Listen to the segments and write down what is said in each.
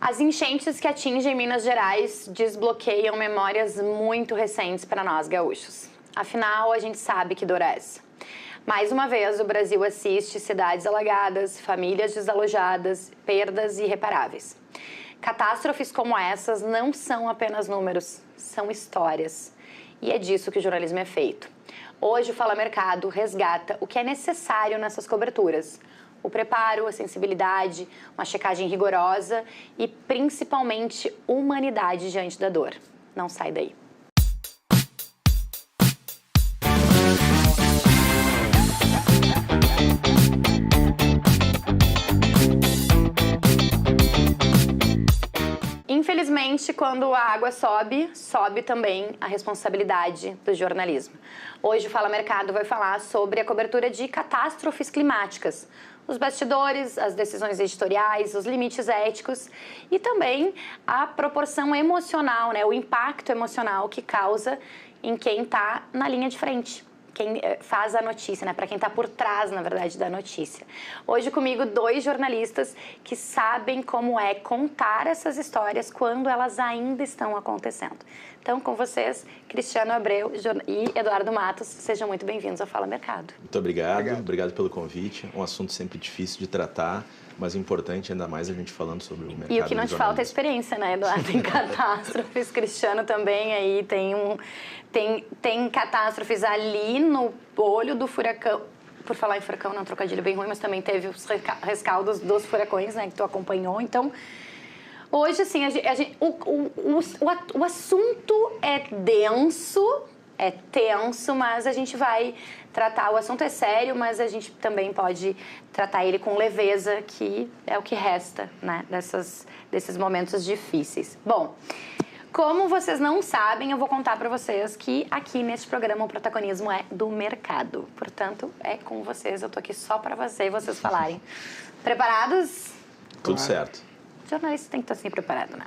As enchentes que atingem Minas Gerais desbloqueiam memórias muito recentes para nós gaúchos. Afinal, a gente sabe que dor é essa. Mais uma vez, o Brasil assiste cidades alagadas, famílias desalojadas, perdas irreparáveis. Catástrofes como essas não são apenas números, são histórias. E é disso que o jornalismo é feito. Hoje o Fala Mercado resgata o que é necessário nessas coberturas. O preparo, a sensibilidade, uma checagem rigorosa e, principalmente, humanidade diante da dor. Não sai daí. Infelizmente, quando a água sobe, sobe também a responsabilidade do jornalismo. Hoje o Fala Mercado vai falar sobre a cobertura de catástrofes climáticas, os bastidores, as decisões editoriais, os limites éticos e também a proporção emocional, né, o impacto emocional que causa em quem está na linha de frente. Quem faz a notícia, né? Para quem está por trás, na verdade, da notícia. Hoje comigo, 2 jornalistas que sabem como é contar essas histórias quando elas ainda estão acontecendo. Então, com vocês, Cristiano Abreu e Eduardo Matos, sejam muito bem-vindos ao Fala Mercado. Muito obrigado pelo convite. Um assunto sempre difícil de tratar, mas importante ainda mais a gente falando sobre o mercado. E o que não te falta é experiência, né, Eduardo? Em catástrofes, Cristiano também aí tem catástrofes ali no olho do furacão. Por falar em furacão, não, trocadilho bem ruim, mas também teve os rescaldos dos furacões, né, que tu acompanhou. Então, hoje, assim, o assunto é denso, é tenso, mas a gente vai tratar, o assunto é sério, mas a gente também pode tratar ele com leveza, que é o que resta, né, desses momentos difíceis. Bom, como vocês não sabem, eu vou contar para vocês que aqui neste programa o protagonismo é do mercado. Portanto, é com vocês, eu tô aqui só para vocês falarem. Preparados? Tudo certo. O jornalista tem que estar sempre preparado, né?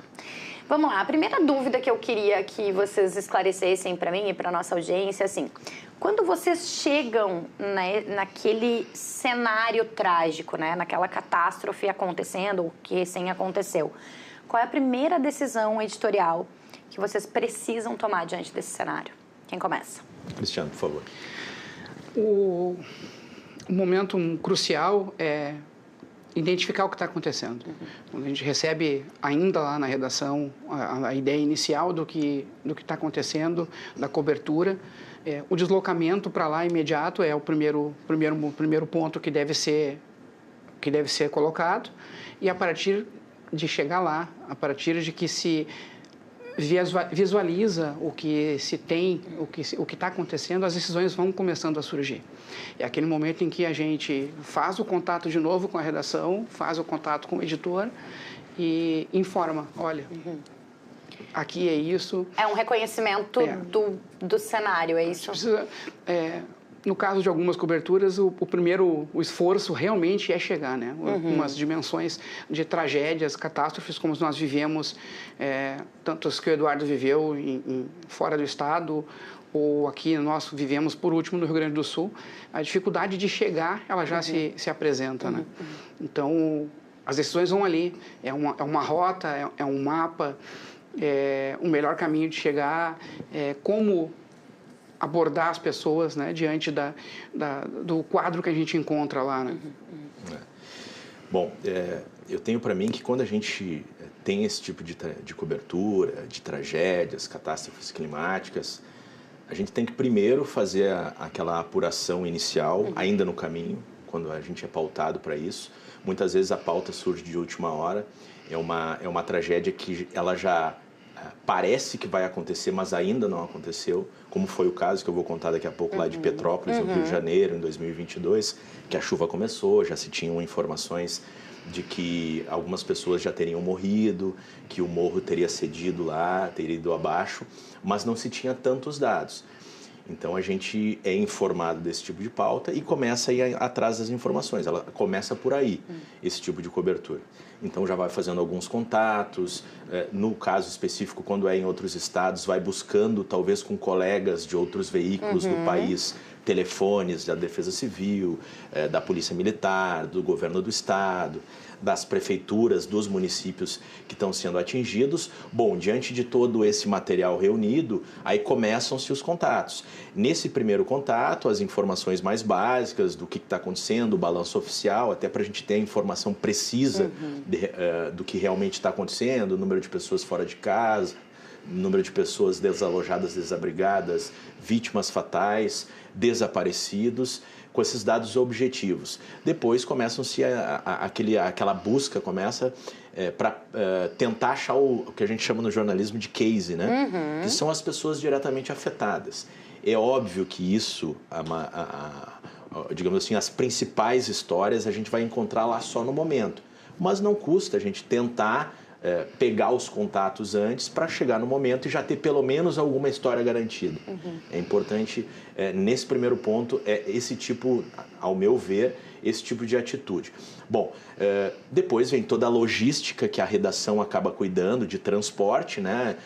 Vamos lá, a primeira dúvida que eu queria que vocês esclarecessem para mim e para nossa audiência, assim, quando vocês chegam, né, naquele cenário trágico, né, naquela catástrofe acontecendo, ou que recém aconteceu, qual é a primeira decisão editorial que vocês precisam tomar diante desse cenário? Quem começa? Cristiano, por favor. O momento crucial é identificar o que está acontecendo. Quando a gente recebe ainda lá na redação a ideia inicial do que está acontecendo, da cobertura, o deslocamento para lá imediato é o primeiro ponto que deve ser colocado, e a partir de chegar lá, a partir de que se visualiza o que se tem, o que está acontecendo, as decisões vão começando a surgir. É aquele momento em que a gente faz o contato de novo com a redação, faz o contato com o editor e informa, olha, aqui é isso. É um reconhecimento do cenário, é isso? Precisa, no caso de algumas coberturas, o esforço realmente é chegar, né? Umas dimensões de tragédias, catástrofes, como nós vivemos, tantos que o Eduardo viveu fora do estado, ou aqui nós vivemos, por último, no Rio Grande do Sul, a dificuldade de chegar, ela já se apresenta, né? Então, as decisões vão ali, é uma rota, é um mapa, é um melhor caminho de chegar, como abordar as pessoas, né, diante do quadro que a gente encontra lá, né? Bom, eu tenho para mim que quando a gente tem esse tipo de cobertura, de tragédias, catástrofes climáticas, a gente tem que primeiro fazer aquela apuração inicial, ainda no caminho, quando a gente é pautado para isso. Muitas vezes a pauta surge de última hora, é uma tragédia que ela já parece que vai acontecer, mas ainda não aconteceu, como foi o caso que eu vou contar daqui a pouco lá de Petrópolis, no Rio de Janeiro, em 2022, que a chuva começou, já se tinham informações de que algumas pessoas já teriam morrido, que o morro teria cedido lá, teria ido abaixo, mas não se tinha tantos dados. Então a gente é informado desse tipo de pauta e começa a ir atrás das informações, ela começa por aí, esse tipo de cobertura. Então já vai fazendo alguns contatos, no caso específico, quando é em outros estados, vai buscando talvez com colegas de outros veículos do país telefones da Defesa Civil, da Polícia Militar, do Governo do Estado, das prefeituras, dos municípios que estão sendo atingidos. Bom, diante de todo esse material reunido, aí começam-se os contatos. Nesse primeiro contato, as informações mais básicas do que está acontecendo, o balanço oficial, até para a gente ter a informação precisa do que realmente está acontecendo, o número de pessoas fora de casa, número de pessoas desalojadas, desabrigadas, vítimas fatais, desaparecidos, com esses dados objetivos. Depois começam-se aquela busca começa para tentar achar o que a gente chama no jornalismo de case, né? Que são as pessoas diretamente afetadas. É óbvio que isso, digamos assim, as principais histórias a gente vai encontrar lá só no momento, mas não custa a gente tentar pegar os contatos antes para chegar no momento e já ter pelo menos alguma história garantida. É importante, nesse primeiro ponto, esse tipo, ao meu ver, esse tipo de atitude. Bom, depois vem toda a logística que a redação acaba cuidando, de transporte, né?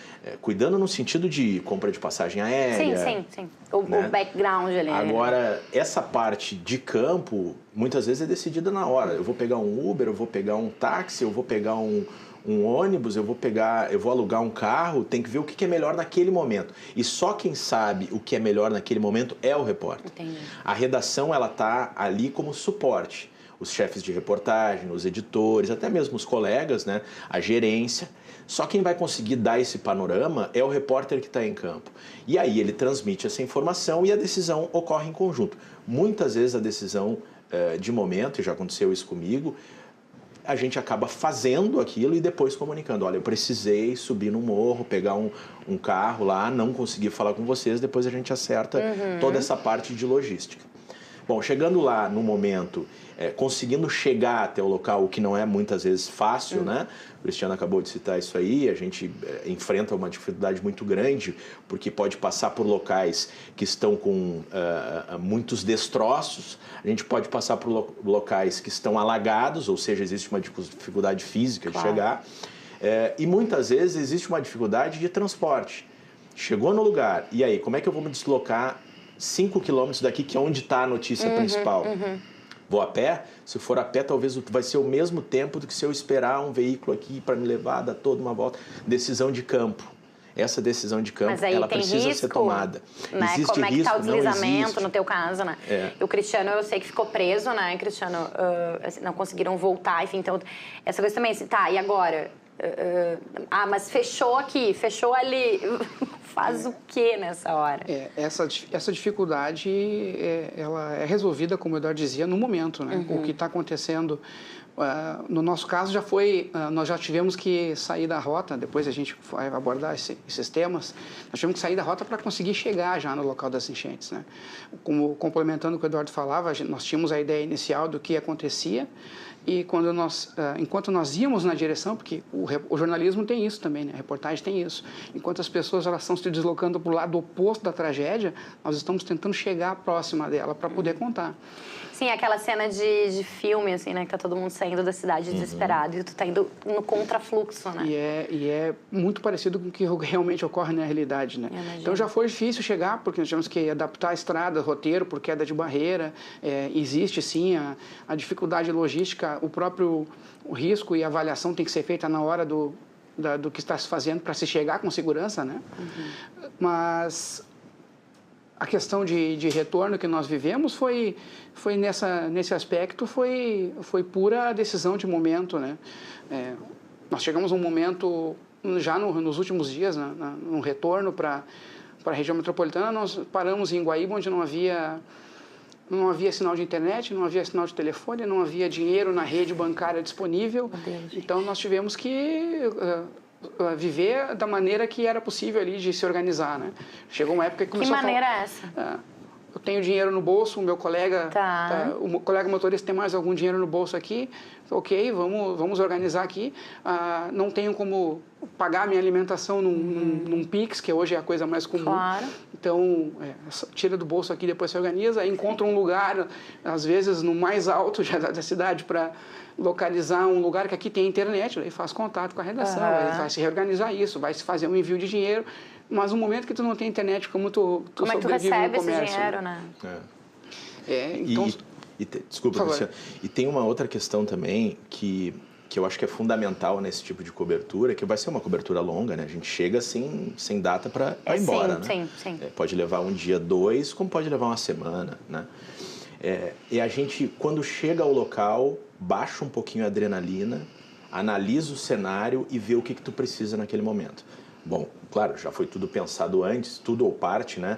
Cuidando no sentido de compra de passagem aérea. Sim. O background ali. Agora, essa parte de campo, muitas vezes é decidida na hora. Eu vou pegar um Uber, eu vou pegar um táxi, eu vou pegar um ônibus, eu vou alugar um carro, tem que ver o que é melhor naquele momento. E só quem sabe o que é melhor naquele momento é o repórter. Entendi. A redação, ela está ali como suporte. Os chefes de reportagem, os editores, até mesmo os colegas, né? A gerência. Só quem vai conseguir dar esse panorama é o repórter que está em campo. E aí ele transmite essa informação e a decisão ocorre em conjunto. Muitas vezes a decisão de momento, e já aconteceu isso comigo, a gente acaba fazendo aquilo e depois comunicando. Olha, eu precisei subir no morro, pegar um carro lá, não consegui falar com vocês, depois a gente acerta toda essa parte de logística. Bom, chegando lá no momento, conseguindo chegar até o local, o que não é muitas vezes fácil, né? O Cristiano acabou de citar isso aí, a gente enfrenta uma dificuldade muito grande, porque pode passar por locais que estão com muitos destroços, a gente pode passar por locais que estão alagados, ou seja, existe uma dificuldade física de chegar, e muitas vezes existe uma dificuldade de transporte. Chegou no lugar, e aí, como é que eu vou me deslocar 5 quilômetros daqui, que é onde está a notícia principal? Vou a pé? Se for a pé, talvez vai ser o mesmo tempo do que se eu esperar um veículo aqui para me levar, dar toda uma volta. Decisão de campo. Essa decisão de campo, ela precisa ser tomada. Né? Existe como é que está o deslizamento, no teu caso, né? E o Cristiano, eu sei que ficou preso, né? Cristiano, não conseguiram voltar, enfim, então, essa coisa também, tá, e agora? Mas fechou aqui, fechou ali. Faz o que nessa hora? Essa dificuldade ela é resolvida, como o Eduardo dizia, no momento, né? O que está acontecendo, no nosso caso já foi, nós já tivemos que sair da rota, depois a gente vai abordar esses temas, nós tivemos que sair da rota para conseguir chegar já no local das enchentes, né? Como complementando o que o Eduardo falava, nós tínhamos a ideia inicial do que acontecia, e enquanto nós íamos na direção, porque o jornalismo tem isso também, né? A reportagem tem isso. Enquanto as pessoas elas estão se deslocando para o lado oposto da tragédia, nós estamos tentando chegar próxima dela para poder contar. Sim, aquela cena de filme, assim, né? Que tá todo mundo saindo da cidade desesperado e tu tá indo no contrafluxo, né? E é muito parecido com o que realmente ocorre na realidade, né? Então já foi difícil chegar, porque nós tivemos que adaptar a estrada, roteiro, por queda de barreira. Existe, sim, a dificuldade logística, o risco e a avaliação tem que ser feita na hora do que está se fazendo para se chegar com segurança, né? Mas a questão de retorno que nós vivemos foi nesse aspecto foi pura decisão de momento, né? Nós chegamos a um momento já nos últimos dias, né, no retorno para a região metropolitana, nós paramos em Guaíba, onde não havia sinal de internet, não havia sinal de telefone, não havia dinheiro na rede bancária disponível. Então nós tivemos que viver da maneira que era possível ali de se organizar, né? Chegou uma época que começou Que maneira é essa? Eu tenho dinheiro no bolso, o meu colega, o colega motorista tem mais algum dinheiro no bolso aqui, ok, vamos organizar aqui. Não tenho como pagar minha alimentação num Pix, que hoje é a coisa mais comum. Claro. Então, tira do bolso aqui, depois se organiza, aí encontra um lugar, às vezes no mais alto já da cidade, para localizar um lugar que aqui tem internet, aí faz contato com a redação, aí vai se reorganizar isso, vai se fazer um envio de dinheiro, mas no momento que tu não tem internet, como tu como é que tu recebe esse dinheiro, né? Então... Desculpa, Cristiano. E tem uma outra questão também que eu acho que é fundamental nesse tipo de cobertura, que vai ser uma cobertura longa, né? A gente chega sem data para ir embora, né? Sim. Pode levar um dia, 2, como pode levar uma semana, né? E a gente, quando chega ao local, baixa um pouquinho a adrenalina, analisa o cenário e vê o que tu precisa naquele momento. Bom, claro, já foi tudo pensado antes, tudo ou parte, né?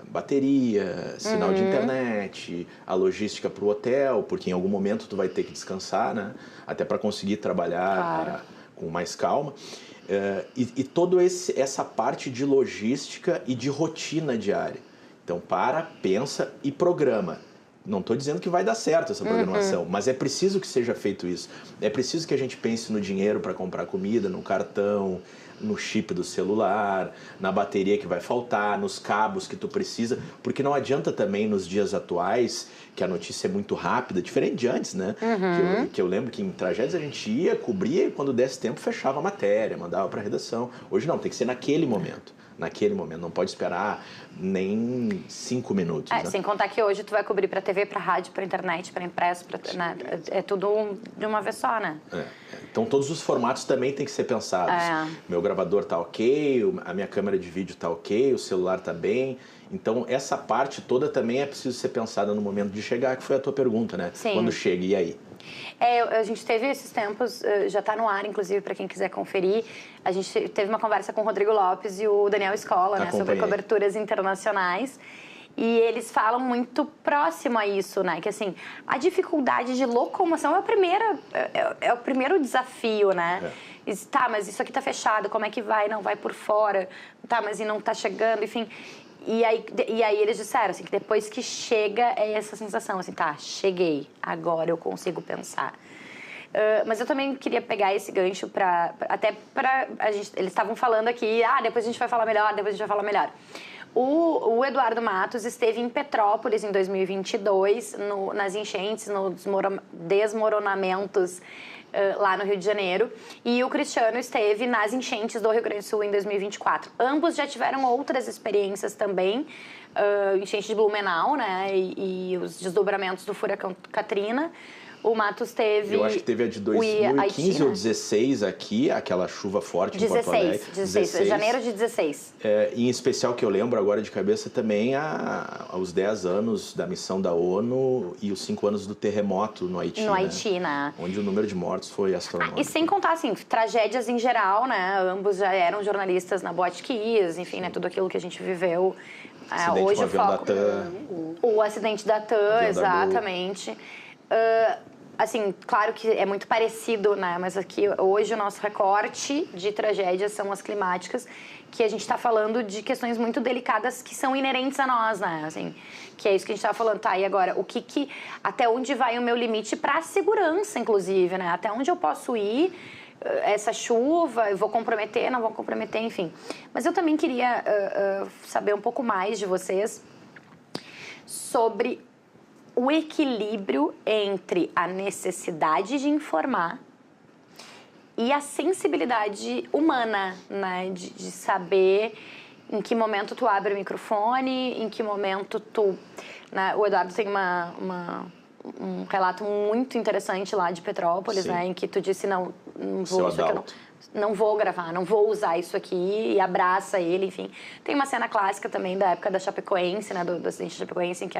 Bateria, sinal de internet, a logística para o hotel, porque em algum momento tu vai ter que descansar, né? Até para conseguir trabalhar com mais calma. E toda essa parte de logística e de rotina diária. Então, pensa e programa. Não estou dizendo que vai dar certo essa programação, mas é preciso que seja feito isso. É preciso que a gente pense no dinheiro para comprar comida, no cartão, no chip do celular, na bateria que vai faltar, nos cabos que tu precisa, porque não adianta também nos dias atuais, que a notícia é muito rápida, diferente de antes, né? Que eu lembro que em tragédias a gente ia, cobria e quando desse tempo fechava a matéria, mandava para a redação. Hoje não, tem que ser naquele momento. Não pode esperar nem 5 minutos. Né? Sem contar que hoje tu vai cobrir para TV, para rádio, para internet, para impresso, né? É tudo de uma vez só, né? Então todos os formatos também têm que ser pensados. Meu gravador tá ok, a minha câmera de vídeo tá ok, o celular tá bem. Então essa parte toda também é preciso ser pensada no momento de chegar, que foi a tua pergunta, né? Sim. Quando chega, e aí? A gente teve esses tempos, já está no ar, inclusive, para quem quiser conferir. A gente teve uma conversa com o Rodrigo Lopes e o Daniel Scola, né, sobre coberturas internacionais. E eles falam muito próximo a isso, né? Que, assim, a dificuldade de locomoção é o primeiro desafio, né? Tá, mas isso aqui tá fechado, como é que vai? Não, vai por fora. Tá, mas e não tá chegando, enfim... E aí eles disseram assim, que depois que chega é essa sensação, assim, tá, cheguei, agora eu consigo pensar. Mas eu também queria pegar esse gancho eles estavam falando aqui, depois a gente vai falar melhor, O Eduardo Matos esteve em Petrópolis em 2022, nas enchentes, nos desmoronamentos lá no Rio de Janeiro, e o Cristiano esteve nas enchentes do Rio Grande do Sul em 2024. Ambos já tiveram outras experiências também, enchente de Blumenau, né, e os desdobramentos do furacão Katrina. O Matos teve... Eu acho que teve a de 2015 ou 16 aqui, aquela chuva forte em Porto Alegre. 16, janeiro de 16. Em especial, que eu lembro agora de cabeça também, os 10 anos da missão da ONU e os 5 anos do terremoto no Haiti. No Haiti, né? Onde o número de mortos foi astronômico. E sem contar, assim, tragédias em geral, né? Ambos já eram jornalistas na Boate Kiss, enfim, né? Tudo aquilo que a gente viveu. Hoje o foco... da TAM. O acidente da TAM, exatamente. Assim, claro que é muito parecido, né? Mas aqui, hoje, o nosso recorte de tragédias são as climáticas, que a gente está falando de questões muito delicadas que são inerentes a nós, né? Assim, que é isso que a gente estava falando. Tá, e agora, até onde vai o meu limite para a segurança, inclusive, né? Até onde eu posso ir, essa chuva, eu vou comprometer, não vou comprometer, enfim. Mas eu também queria saber um pouco mais de vocês sobre o equilíbrio entre a necessidade de informar e a sensibilidade humana, né? De saber em que momento tu abre o microfone, em que momento tu... Né? O Eduardo tem um relato muito interessante lá de Petrópolis, né? Em que tu disse, não vou gravar, não vou usar isso aqui, e abraça ele, enfim. Tem uma cena clássica também da época da Chapecoense, né? Do acidente da Chapecoense, em que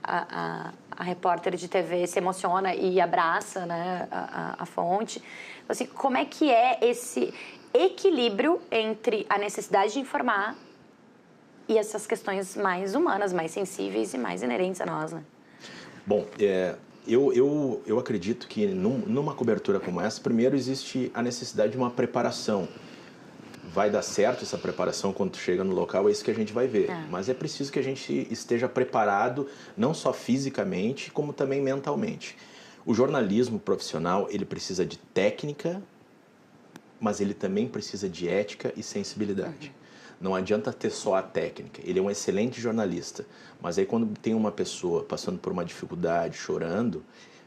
a repórter de TV se emociona e abraça, né, a fonte. Assim, como é que é esse equilíbrio entre a necessidade de informar e essas questões mais humanas, mais sensíveis e mais inerentes a nós, né? Bom, eu acredito que numa cobertura como essa, primeiro existe a necessidade de uma preparação. Vai dar certo essa preparação quando tu chega no local, é isso que a gente vai ver. Mas é preciso que a gente esteja preparado, não só fisicamente, como também mentalmente. O jornalismo profissional, ele precisa de técnica, mas ele também precisa de ética e sensibilidade. Não adianta ter só a técnica. Ele é um excelente jornalista, mas aí quando tem uma pessoa passando por uma dificuldade, chorando,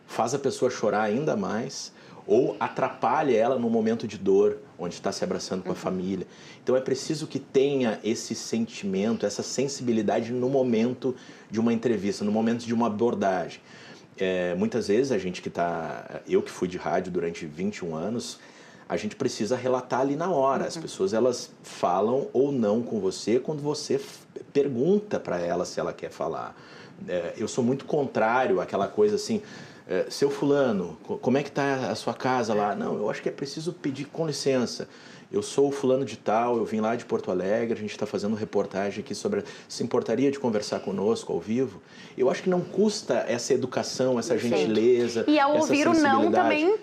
faz a pessoa chorar ainda mais ou atrapalha ela num momento de dor, onde está se abraçando com a família. Então é preciso que tenha esse sentimento, essa sensibilidade no momento de uma entrevista, no momento de uma abordagem. Muitas vezes a gente eu que fui de rádio durante 21 anos, a gente precisa relatar ali na hora. As pessoas, elas falam ou não com você quando você pergunta para ela se ela quer falar. Eu sou muito contrário àquela coisa assim, seu fulano, como é que está a sua casa lá? Não, eu acho que é preciso pedir com licença. Eu sou o fulano de tal, eu vim lá de Porto Alegre, a gente está fazendo reportagem aqui sobre... Se importaria de conversar conosco ao vivo? Eu acho que não custa essa educação, essa gentileza, e ao essa ouvir o não também...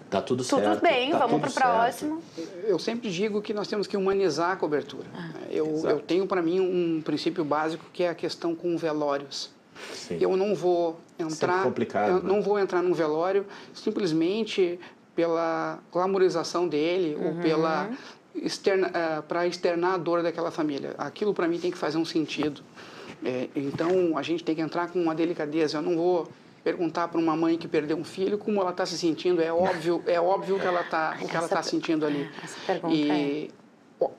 Tá tudo certo. Tudo bem, tá vamos para o próximo. Eu sempre digo que nós temos que humanizar a cobertura. Eu tenho para mim um princípio básico que é a questão com velórios. Sim. Eu não vou não vou entrar num velório simplesmente pela glamorização dele ou para externar a dor daquela família. Aquilo para mim tem que fazer um sentido. Então a gente tem que entrar com uma delicadeza. Eu não vou perguntar para uma mãe que perdeu um filho como ela está se sentindo. É óbvio que ela está sentindo ali. Essa pergunta e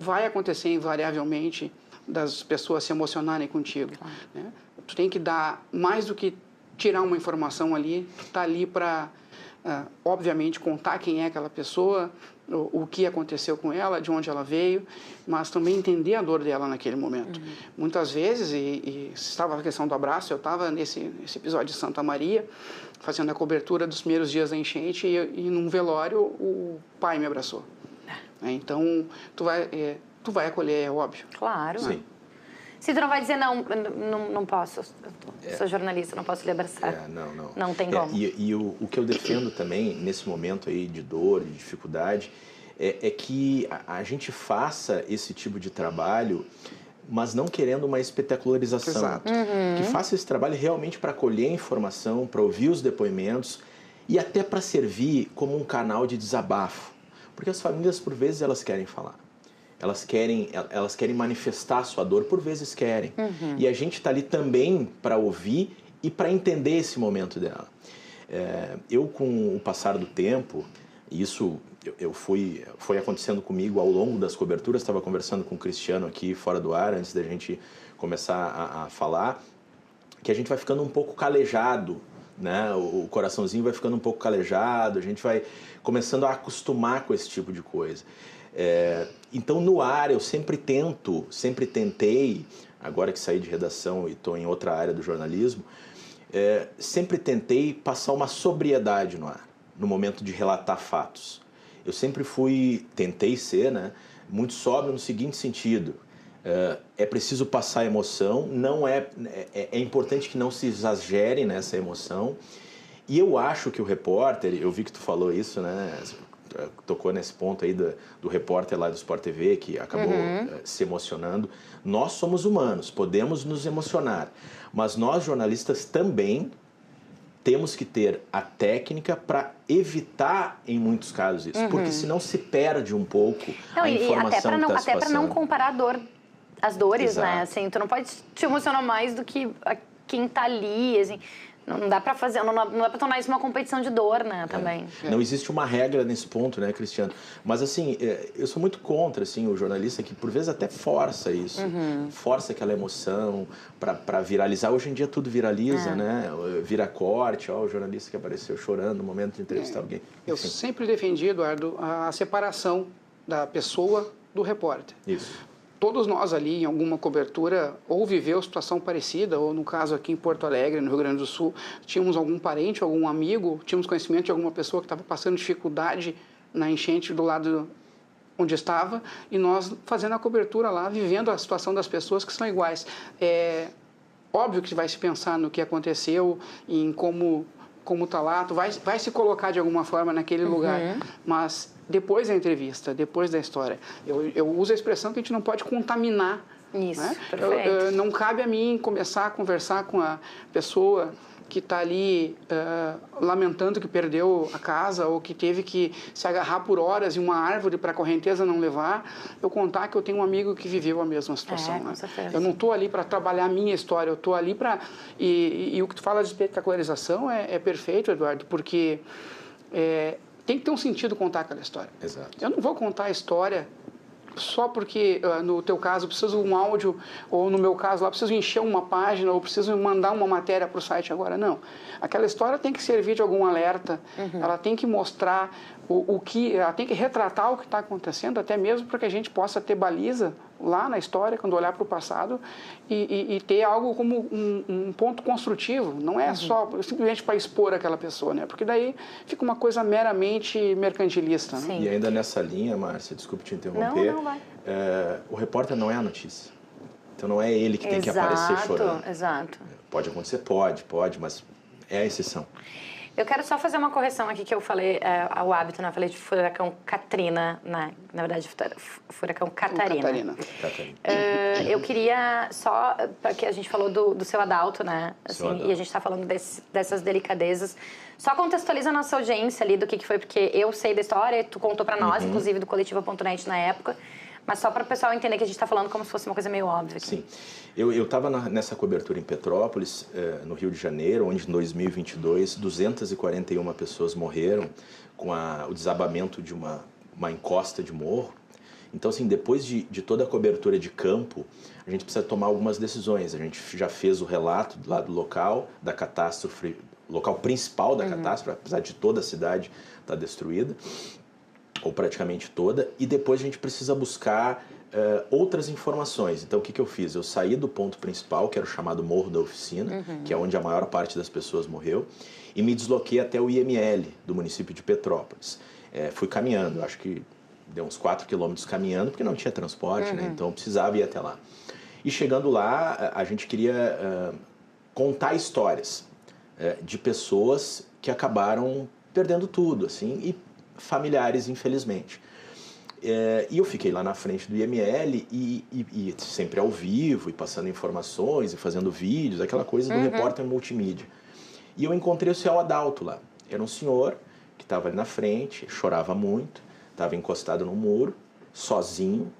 vai acontecer invariavelmente das pessoas se emocionarem contigo. Claro. Né? Tu tem que dar mais do que tirar uma informação ali. Tu está ali para, obviamente, contar quem é aquela pessoa, o que aconteceu com ela, de onde ela veio, mas também entender a dor dela naquele momento. Muitas vezes, e estava a questão do abraço, eu estava nesse episódio de Santa Maria, fazendo a cobertura dos primeiros dias da enchente, e num velório o pai me abraçou. Então, tu vai acolher, é óbvio. Claro. Sim. Se tu não vai dizer, não posso, eu sou jornalista, não posso lhe abraçar. Não tem como. E o que eu defendo também, nesse momento aí de dor, de dificuldade, é que a gente faça esse tipo de trabalho, mas não querendo uma espetacularização. Exato. Que faça esse trabalho realmente para colher informação, para ouvir os depoimentos e até para servir como um canal de desabafo. Porque as famílias, por vezes, elas querem falar. Elas querem manifestar a sua dor, por vezes querem. E a gente está ali também para ouvir e para entender esse momento dela. Eu, com o passar do tempo, isso foi acontecendo comigo ao longo das coberturas, estava conversando com o Cristiano aqui fora do ar, antes da gente começar a falar, que a gente vai ficando um pouco calejado, né? O coraçãozinho vai ficando um pouco calejado, a gente vai começando a acostumar com esse tipo de coisa. Então, no ar, eu sempre tentei, agora que saí de redação e estou em outra área do jornalismo, sempre tentei passar uma sobriedade no ar, no momento de relatar fatos. Eu sempre tentei ser, né, muito sóbrio no seguinte sentido: é preciso passar emoção, é importante que não se exagere nessa emoção. E eu acho que o repórter, eu vi que tu falou isso, né? Tocou nesse ponto aí do repórter lá do Sport TV, que acabou se emocionando. Nós somos humanos, podemos nos emocionar, mas nós, jornalistas, também temos que ter a técnica para evitar, em muitos casos, isso. Porque senão se perde um pouco a informação que está se passando. Até para não comparar as dores, Exato. né? Assim, tu não pode te emocionar mais do que quem está ali, assim... Não dá para fazer, não dá para tornar isso uma competição de dor, né, também. Não existe uma regra nesse ponto, né, Cristiano? Mas, assim, eu sou muito contra, assim, o jornalista que, por vezes, até força isso. Força aquela emoção para viralizar. Hoje em dia, tudo viraliza, né? Vira corte, o jornalista que apareceu chorando no momento de entrevistar alguém. Enfim. Eu sempre defendi, Eduardo, a separação da pessoa do repórter. Isso. Todos nós ali, em alguma cobertura, ou viveu situação parecida, ou no caso aqui em Porto Alegre, no Rio Grande do Sul, tínhamos algum parente, algum amigo, tínhamos conhecimento de alguma pessoa que estava passando dificuldade na enchente do lado onde estava, e nós fazendo a cobertura lá, vivendo a situação das pessoas que são iguais. É óbvio que vai se pensar no que aconteceu, em como está lá, tu vai se colocar de alguma forma naquele lugar, mas depois da entrevista, depois da história, eu uso a expressão que a gente não pode contaminar. Isso, né? perfeito. Não cabe a mim começar a conversar com a pessoa que está ali lamentando que perdeu a casa ou que teve que se agarrar por horas em uma árvore para a correnteza não levar, eu contar que eu tenho um amigo que viveu a mesma situação. Com certeza. Eu não estou ali para trabalhar a minha história, eu estou ali para... E o que tu fala de espetacularização é perfeito, Eduardo, porque tem que ter um sentido contar aquela história. Exato. Eu não vou contar a história só porque, no teu caso, preciso um áudio, ou no meu caso lá, preciso encher uma página, ou preciso mandar uma matéria para o site agora. Não. Aquela história tem que servir de algum alerta, ela tem que mostrar ela tem que retratar o que está acontecendo, até mesmo para que a gente possa ter baliza lá na história, quando olhar para o passado, e ter algo como um ponto construtivo. Não é só simplesmente para expor aquela pessoa, né? Porque daí fica uma coisa meramente mercantilista. Né? E ainda nessa linha, Márcia, desculpe te interromper, não vai. O repórter não é a notícia. Então não é ele que tem que aparecer chorando. Exato. Pode acontecer? Pode, mas é a exceção. Eu quero só fazer uma correção aqui que eu falei ao hábito, né? Eu falei de furacão Katrina, né? Na verdade, furacão Catarina. Eu queria só, porque a gente falou do seu Adalto, né? Assim, e a gente está falando dessas delicadezas. Só contextualiza a nossa audiência ali do que foi, porque eu sei da história, tu contou para nós, inclusive do Coletiva.net na época. Mas só para o pessoal entender que a gente está falando como se fosse uma coisa meio óbvia. Aqui. Sim. Eu estava nessa cobertura em Petrópolis, no Rio de Janeiro, onde em 2022 241 pessoas morreram com o desabamento de uma encosta de morro. Então, assim, depois de toda a cobertura de campo, a gente precisa tomar algumas decisões. A gente já fez o relato lá do local, da catástrofe, local principal da catástrofe, apesar de toda a cidade estar destruída, ou praticamente toda, e depois a gente precisa buscar outras informações. Então, o que eu fiz? Eu saí do ponto principal, que era o chamado Morro da Oficina, que é onde a maior parte das pessoas morreu, e me desloquei até o IML, do município de Petrópolis. Fui caminhando, acho que deu uns 4 quilômetros caminhando, porque não tinha transporte, né? Então eu precisava ir até lá. E chegando lá, a gente queria contar histórias de pessoas que acabaram perdendo tudo, assim, e familiares, infelizmente. E eu fiquei lá na frente do IML e sempre ao vivo, e passando informações, e fazendo vídeos, aquela coisa do repórter multimídia. E eu encontrei o seu Adalto lá. Era um senhor que estava ali na frente, chorava muito, estava encostado no muro, sozinho,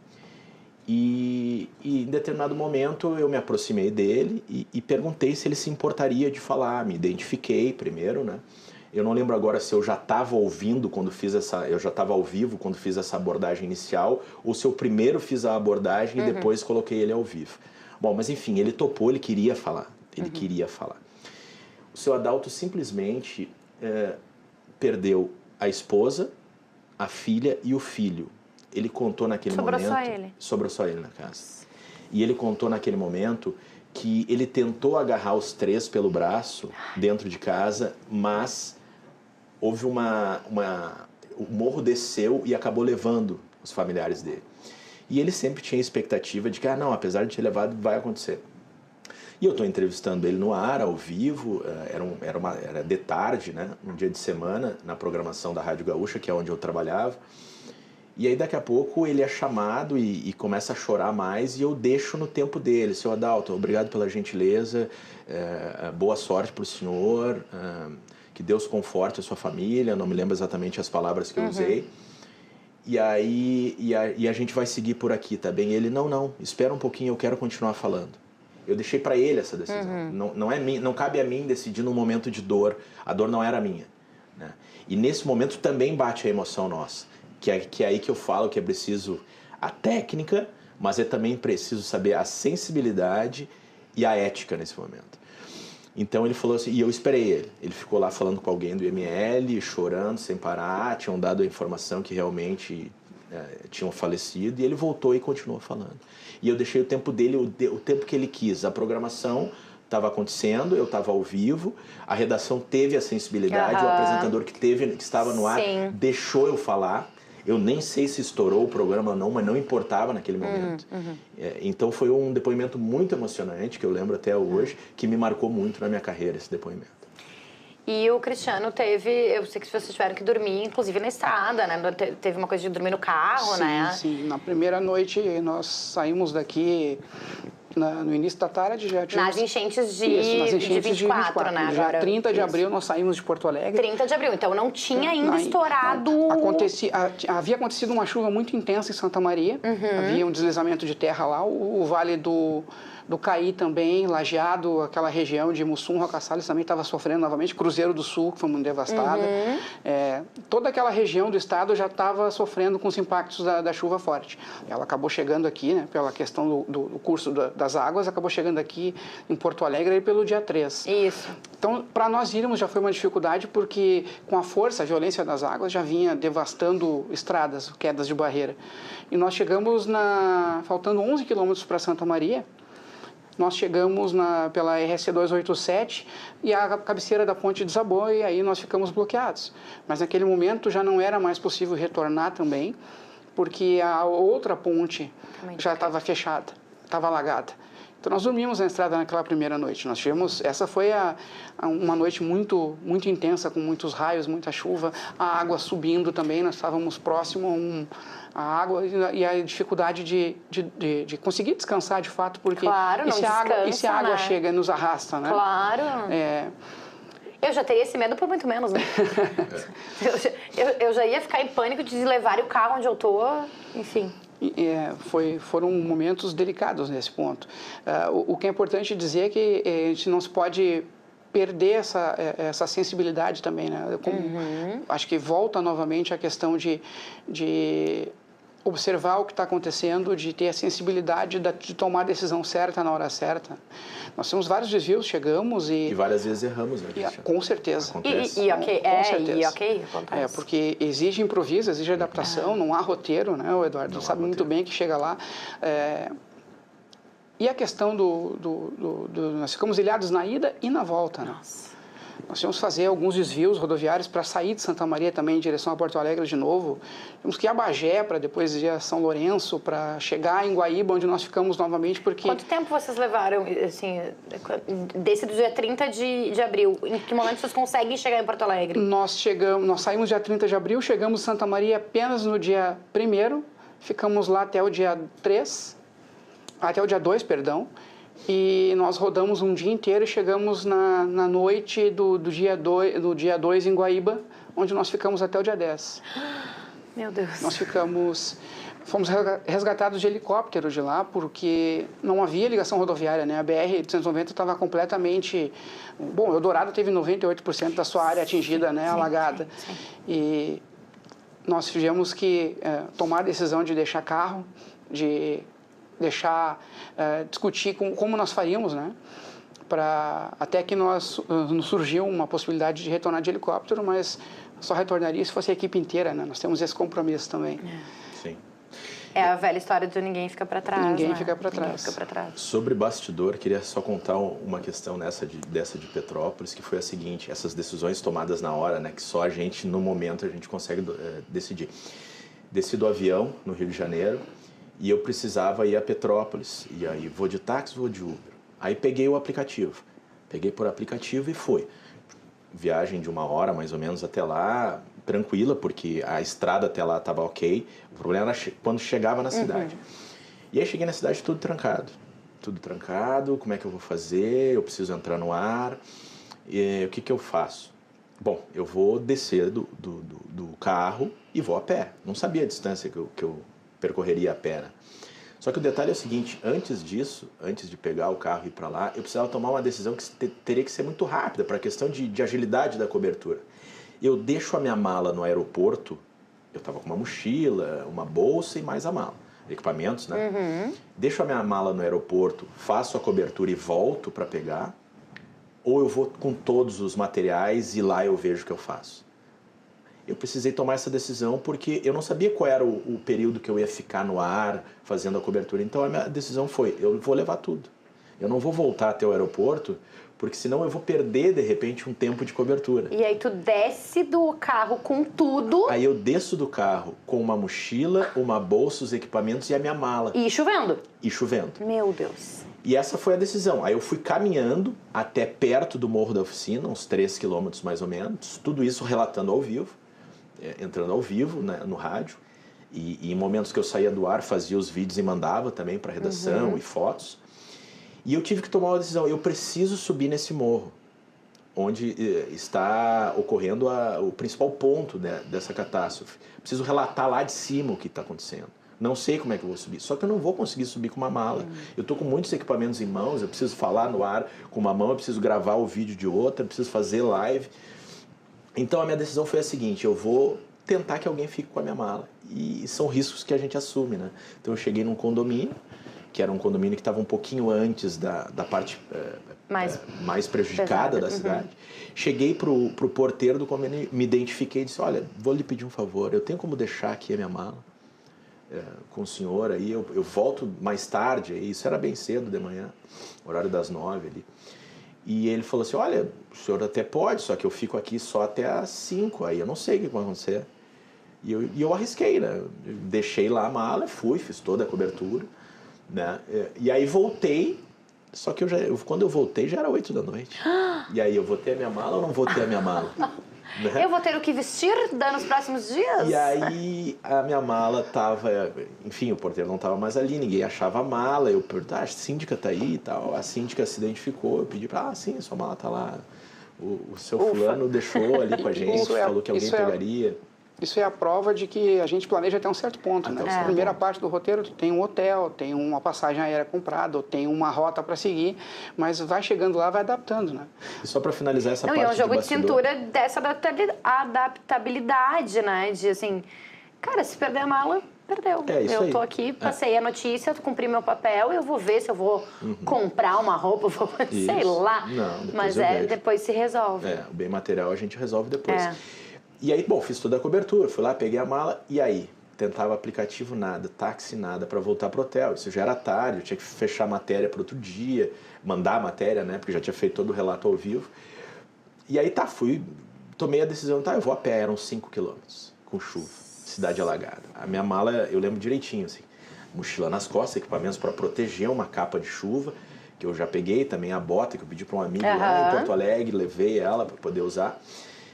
e em determinado momento eu me aproximei dele e perguntei se ele se importaria de falar. Me identifiquei primeiro, né? Eu não lembro agora se eu já estava ouvindo quando eu já estava ao vivo quando fiz essa abordagem inicial, ou se eu primeiro fiz a abordagem e depois coloquei ele ao vivo. Bom, mas enfim, ele topou, ele queria falar. Ele queria falar. O seu Adalto simplesmente perdeu a esposa, a filha e o filho. Ele contou naquele momento... Sobrou só ele. Sobrou só ele na casa. E ele contou naquele momento que ele tentou agarrar os 3 pelo braço dentro de casa, mas houve o morro desceu e acabou levando os familiares dele. E ele sempre tinha a expectativa de que, não, apesar de ter levado, vai acontecer. E eu estou entrevistando ele no ar, ao vivo, era de tarde, né, um dia de semana, na programação da Rádio Gaúcha, que é onde eu trabalhava. E aí daqui a pouco ele é chamado e começa a chorar mais, e eu deixo no tempo dele. Seu Adalto, obrigado pela gentileza, boa sorte para o senhor, que Deus conforte a sua família, não me lembro exatamente as palavras que eu usei. E aí a gente vai seguir por aqui, tá bem? Ele, não, espera um pouquinho, eu quero continuar falando. Eu deixei para ele essa decisão. Não cabe a mim decidir num momento de dor. A dor não era minha, né? E nesse momento também bate a emoção nossa. Que é aí que eu falo que é preciso a técnica, mas é também preciso saber a sensibilidade e a ética nesse momento. Então ele falou assim, e eu esperei ele. Ele ficou lá falando com alguém do IML, chorando sem parar, tinham dado a informação que realmente tinham falecido, e ele voltou e continuou falando. E eu deixei o tempo dele, o tempo que ele quis. A programação estava acontecendo, eu estava ao vivo, a redação teve a sensibilidade, o apresentador que estava no ar deixou eu falar. Eu nem sei se estourou o programa ou não, mas não importava naquele momento. Então foi um depoimento muito emocionante, que eu lembro até hoje, que me marcou muito na minha carreira, esse depoimento. E o Cristiano eu sei que vocês tiveram que dormir, inclusive na estrada, né? Teve uma coisa de dormir no carro, né? Sim, na primeira noite nós saímos daqui no início da tarde já tínhamos... Nas enchentes de, nas enchentes de 24, né? Já Agora, 30 de isso. abril nós saímos de Porto Alegre. 30 de abril, então não tinha ainda estourado... Havia acontecido uma chuva muito intensa em Santa Maria, havia um deslizamento de terra lá, o vale do Caí também, Lajeado, aquela região de Mussum, Roca Salles também estava sofrendo novamente, Cruzeiro do Sul, que foi muito devastada. Toda aquela região do estado já estava sofrendo com os impactos da chuva forte. Ela acabou chegando aqui, né, pela questão do curso das águas, acabou chegando aqui em Porto Alegre aí pelo dia 3. Isso. Então, para nós irmos já foi uma dificuldade, porque com a força, a violência das águas já vinha devastando estradas, quedas de barreira. E nós chegamos faltando 11 quilômetros para Santa Maria, nós chegamos pela RS 287 e a cabeceira da ponte desabou e aí nós ficamos bloqueados. Mas naquele momento já não era mais possível retornar também, porque a outra ponte já estava fechada, estava alagada. Então nós dormimos na estrada naquela primeira noite. Essa foi uma noite muito intensa, com muitos raios, muita chuva, a água subindo também, nós estávamos próximo a água e a dificuldade de conseguir descansar de fato, porque claro, e se a água né? chega e nos arrasta, né? Claro. Eu já teria esse medo por muito menos, né? eu já ia ficar em pânico de levar o carro onde eu tô, enfim. Foram momentos delicados nesse ponto. O que é importante dizer é que a gente não se pode perder essa sensibilidade também, né? Acho que volta novamente a questão de observar o que está acontecendo, de ter a sensibilidade de tomar a decisão certa na hora certa. Nós temos vários desvios, chegamos e várias vezes erramos, né, Cristian? Com certeza. Acontece. Acontece. Porque exige improviso, exige adaptação, não há roteiro, né? O Eduardo sabe muito bem que chega lá. E a questão nós ficamos ilhados na ida e na volta, né? Nós tínhamos que fazer alguns desvios rodoviários para sair de Santa Maria também em direção a Porto Alegre de novo. Tínhamos que ir a Bagé para depois ir a São Lourenço, para chegar em Guaíba, onde nós ficamos novamente, porque... Quanto tempo vocês levaram, assim, desse do dia 30 de abril? Em que momento vocês conseguem chegar em Porto Alegre? Nós saímos dia 30 de abril, chegamos em Santa Maria apenas no dia 1º, ficamos lá até o dia 2, perdão. E nós rodamos um dia inteiro e chegamos na noite do dia 2 em Guaíba, onde nós ficamos até o dia 10. Meu Deus. Nós fomos resgatados de helicóptero de lá, porque não havia ligação rodoviária, né? A BR-290 estava completamente... Bom, Eldorado teve 98% da sua área atingida, né? Alagada. Sim. E nós tivemos que tomar a decisão de deixar carro, de discutir como nós faríamos, né? Até que nos surgiu uma possibilidade de retornar de helicóptero, mas só retornaria se fosse a equipe inteira, né? Nós temos esse compromisso também. Sim. É a velha história de ninguém fica para trás, Ninguém né? fica para trás. Sobre bastidor, queria só contar uma questão dessa de Petrópolis, que foi a seguinte: essas decisões tomadas na hora, né? Que só a gente, no momento, a gente consegue decidir. Desci do avião, no Rio de Janeiro, e eu precisava ir a Petrópolis. E aí, vou de táxi, vou de Uber. Aí peguei o aplicativo. Peguei por aplicativo e fui. Viagem de 1 hora, mais ou menos, até lá, tranquila, porque a estrada até lá estava ok. O problema era quando chegava na cidade. E aí cheguei na cidade tudo trancado. Tudo trancado, como é que eu vou fazer? Eu preciso entrar no ar. E o que eu faço? Bom, eu vou descer do carro e vou a pé. Não sabia a distância que eu percorreria a pé, né? Só que o detalhe é o seguinte: antes disso, antes de pegar o carro e ir para lá, eu precisava tomar uma decisão que teria que ser muito rápida para a questão de agilidade da cobertura. Eu deixo a minha mala no aeroporto, eu estava com uma mochila, uma bolsa e mais a mala, equipamentos, né? Deixo a minha mala no aeroporto, faço a cobertura e volto para pegar, ou eu vou com todos os materiais e lá eu vejo o que eu faço. Eu precisei tomar essa decisão porque eu não sabia qual era o período que eu ia ficar no ar fazendo a cobertura. Então a minha decisão foi: eu vou levar tudo. Eu não vou voltar até o aeroporto, porque senão eu vou perder, de repente, um tempo de cobertura. E aí tu desce do carro com tudo. Aí eu desço do carro com uma mochila, uma bolsa, os equipamentos e a minha mala. E chovendo. E chovendo. Meu Deus. E essa foi a decisão. Aí eu fui caminhando até perto do Morro da Oficina, uns 3 quilômetros mais ou menos. Tudo isso relatando ao vivo. Entrando ao vivo, né, no rádio, e em momentos que eu saía do ar fazia os vídeos e mandava também para a redação e fotos. E eu tive que tomar uma decisão, eu preciso subir nesse morro, onde está ocorrendo o principal ponto, né, dessa catástrofe. Preciso relatar lá de cima o que está acontecendo. Não sei como é que eu vou subir, só que eu não vou conseguir subir com uma mala. Eu estou com muitos equipamentos em mãos, eu preciso falar no ar com uma mão, eu preciso gravar o vídeo de outra, eu preciso fazer live. Então a minha decisão foi a seguinte, eu vou tentar que alguém fique com a minha mala. E são riscos que a gente assume, né? Então eu cheguei num condomínio, que era um condomínio que estava um pouquinho antes da parte mais prejudicada da cidade. Cheguei pro porteiro do condomínio, me identifiquei e disse, olha, vou lhe pedir um favor, eu tenho como deixar aqui a minha mala com o senhor aí, eu volto mais tarde, isso era bem cedo de manhã, horário das 9 ali. E ele falou assim, olha, o senhor até pode, só que eu fico aqui só até às 5, aí eu não sei o que vai acontecer. E eu arrisquei, né? Eu deixei lá a mala, fiz toda a cobertura, né? E aí voltei, só que quando eu voltei já era 8 da noite. E aí eu vou ter a minha mala ou não vou ter a minha mala? Né? Eu vou ter o que vestir nos próximos dias? E aí a minha mala tava, enfim, o porteiro não estava mais ali, ninguém achava a mala, eu perguntei, a síndica tá aí e tal, a síndica se identificou, eu pedi para, sim, sua mala tá lá, o seu fulano deixou ali com a gente, falou que alguém pegaria. Isso é a prova de que a gente planeja até um certo ponto. Né? A primeira parte do roteiro tem um hotel, tem uma passagem aérea comprada, ou tem uma rota para seguir, mas vai chegando lá, vai adaptando, né? E só para finalizar essa parte é um jogo de bastidor, cintura dessa adaptabilidade, né? De assim, cara, se perder a mala, perdeu. Eu tô aqui, passei a notícia, cumpri meu papel, eu vou ver se eu vou comprar uma roupa, sei lá. Não, mas depois se resolve. O bem material a gente resolve depois. E aí, bom, fiz toda a cobertura, fui lá, peguei a mala, e aí? Tentava aplicativo nada, táxi nada, para voltar pro hotel. Isso já era tarde, eu tinha que fechar a matéria para outro dia, mandar a matéria, né, porque já tinha feito todo o relato ao vivo. E aí tomei a decisão, eu vou a pé, eram 5 quilômetros, com chuva, cidade alagada. A minha mala, eu lembro direitinho, assim, mochila nas costas, equipamentos para proteger, uma capa de chuva, que eu já peguei, também a bota, que eu pedi para um amigo lá em Porto Alegre, levei ela para poder usar.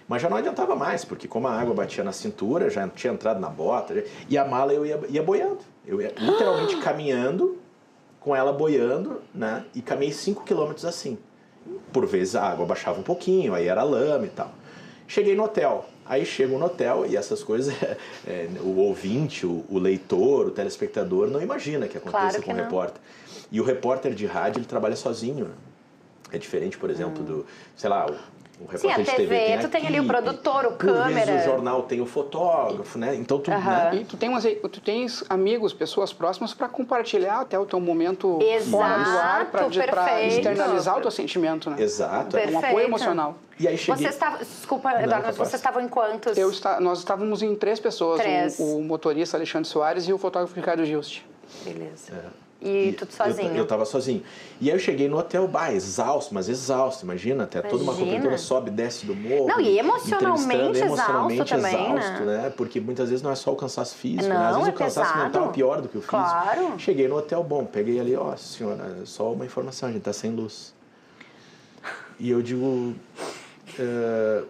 Mas já não adiantava mais, porque como a água batia na cintura, já tinha entrado na bota, e a mala eu ia boiando. Eu ia literalmente caminhando, com ela boiando, né? E caminhei 5 quilômetros assim. Por vezes a água baixava um pouquinho, aí era lama e tal. Cheguei no hotel. Aí chego no hotel e essas coisas, o ouvinte, o leitor, o telespectador não imagina que aconteça com o repórter. E o repórter de rádio, ele trabalha sozinho, né? É diferente, por exemplo, do, sei lá, o repórter de TV tem tu tem ali o produtor, o câmera. Por vezes o jornal tem o fotógrafo, né? Então né? E tu tens amigos, pessoas próximas para compartilhar até o teu momento fora do ar, para externalizar o teu sentimento, né? Exato. Um apoio emocional. E aí cheguei... Desculpa, Eduardo, mas vocês estavam em quantos? Nós estávamos em 3 pessoas, o motorista Alexandre Soares e o fotógrafo Ricardo Gilst. Beleza. E tudo sozinho? Eu estava sozinho. E aí eu cheguei no hotel, exausto, mas exausto, imagina, até toda uma cobertura sobe e desce do morro. Não, e emocionalmente exausto também, né? Porque muitas vezes não é só o cansaço físico, não, né? Às vezes o cansaço mental é pior do que o físico. Claro. Cheguei no hotel, peguei ali, senhora, só uma informação, a gente tá sem luz. E eu digo...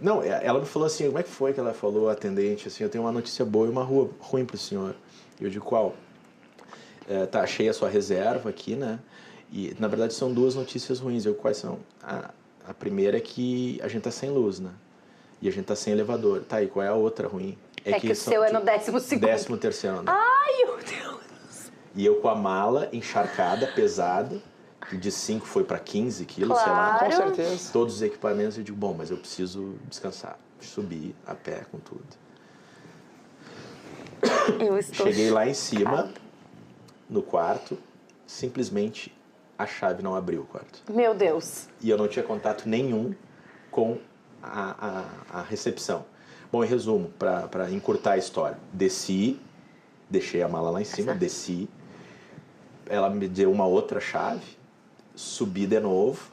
não, ela me falou assim, como é que foi que ela falou, atendente, assim, eu tenho uma notícia boa e uma ruim pro senhor. E eu digo, qual? Achei a sua reserva aqui, né? E, na verdade, são 2 notícias ruins. Quais são? A primeira é que a gente tá sem luz, né? E a gente tá sem elevador. Tá, e qual é a outra ruim? Que o seu é no 12º. 13º andar. Ai, meu Deus! E eu com a mala encharcada, pesada, que de 5 foi para 15 quilos, sei lá. Com certeza. Todos os equipamentos, eu digo, mas eu preciso descansar. Subir a pé com tudo. Cheguei lá em cima... no quarto, simplesmente a chave não abriu o quarto. Meu Deus. E eu não tinha contato nenhum com a recepção. Bom, em resumo, para encurtar a história, desci, deixei a mala lá em cima, desci, ela me deu uma outra chave, subi de novo,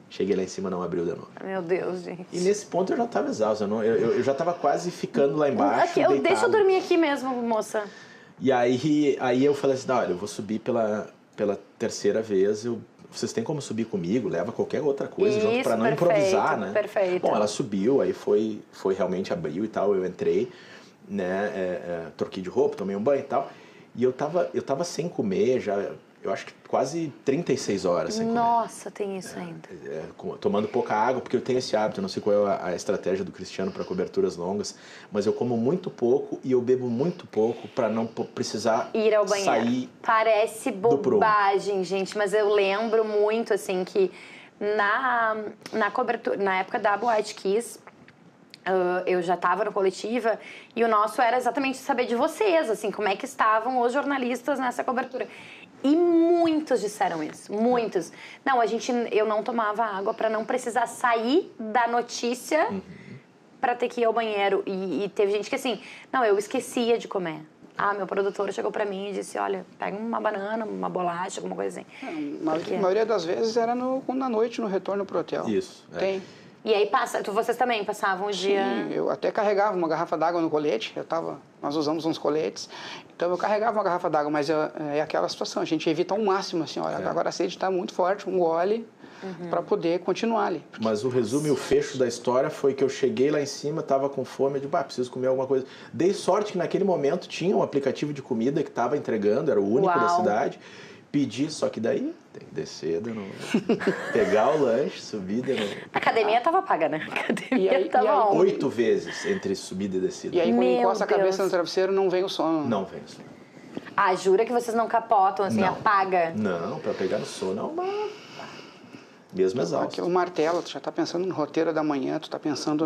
cheguei lá em cima, não abriu de novo. Meu Deus, gente. E nesse ponto eu já estava exausto, eu já estava quase ficando lá embaixo, deitado. Deixa eu dormir aqui mesmo, moça. E aí eu falei assim, olha, eu vou subir pela 3ª vez, vocês têm como subir comigo, leva qualquer outra coisa junto para não improvisar, né? Perfeito. Bom, ela subiu, aí foi realmente abriu e tal, eu entrei, né, troquei de roupa, tomei um banho e tal, e eu tava sem comer, já eu acho que quase 36 horas sem comer. Nossa, tem isso ainda. Tomando pouca água, porque eu tenho esse hábito, eu não sei qual é a estratégia do Cristiano para coberturas longas, mas eu como muito pouco e eu bebo muito pouco para não precisar ir ao banheiro. Sair. Parece bobagem, gente, mas eu lembro muito, assim, que na cobertura, na época da Boate Kiss, eu já estava no Coletiva e o nosso era exatamente saber de vocês, assim, como é que estavam os jornalistas nessa cobertura. E muitos disseram isso, muitos. Não, eu não tomava água para não precisar sair da notícia para ter que ir ao banheiro. E teve gente que assim, não, eu esquecia de comer. Meu produtor chegou para mim e disse, olha, pega uma banana, uma bolacha, alguma coisa assim. A maioria das vezes era na noite, no retorno pro hotel. Isso. Tem. E aí vocês também passavam o dia... Sim, eu até carregava uma garrafa d'água no colete, nós usamos uns coletes, então eu carregava uma garrafa d'água, mas é aquela situação, a gente evita ao máximo, assim, olha, agora a sede está muito forte, um gole, para poder continuar ali. Mas o resumo e o fecho da história foi que eu cheguei lá em cima, estava com fome, eu digo, preciso comer alguma coisa. Dei sorte que naquele momento tinha um aplicativo de comida que estava entregando, era o único da cidade. Pedi, só que daí tem que descer de novo, pegar o lanche, subir de novo. A academia estava paga, né? A academia estava 8 vezes entre subida e descida. E aí, quando encosta a cabeça no travesseiro, não vem o sono. Não vem o sono. Jura que vocês não capotam, assim, apaga? Não, para pegar no sono mesmo exausto. Aqui o martelo, tu já está pensando no roteiro da manhã, tu está pensando